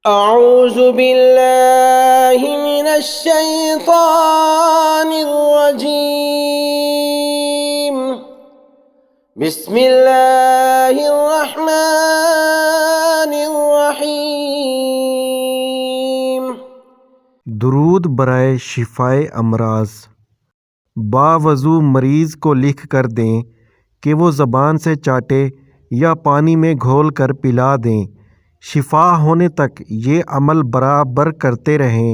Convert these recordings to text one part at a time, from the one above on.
أعوذ بالله من الشيطان الرجيم. بسم الله الرحمن الرحيم. दुरूद बराए शिफाए अमराज। बावजू मरीज़ को लिख कर दें कि वो ज़बान से चाटे या पानी में घोल कर पिला दें। शिफा होने तक ये अमल बराबर करते रहें।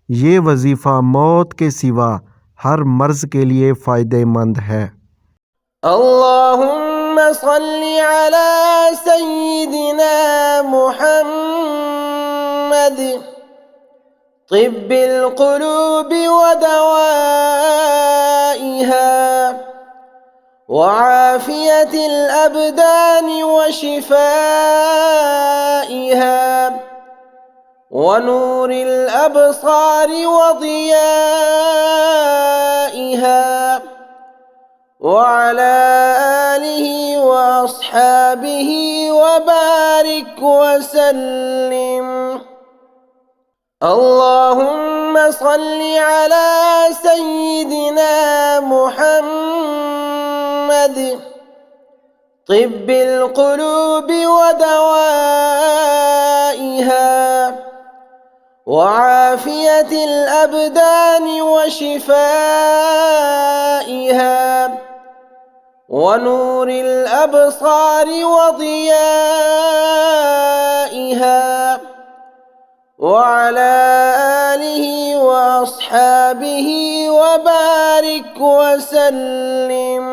ये वजीफ़ा मौत के सिवा हर मर्ज़ के लिए फ़ायदेमंद है। अल्लाहुम्मा सल्लि अला सय्यिदिना मुहम्मद तिब्बिल क़ुलूबि व दवाइहा वआफ़ियतिल अबदानि व शिफ़ाइहा ونور الأبصار وضيائها وعلى آله وأصحابه وبارك وسلم. اللهم صل على سيدنا محمد طب القلوب ودوائها وعافية الأبدان وشفائها ونور الأبصار وضيائها وعلى آله وأصحابه وبارك وسلم.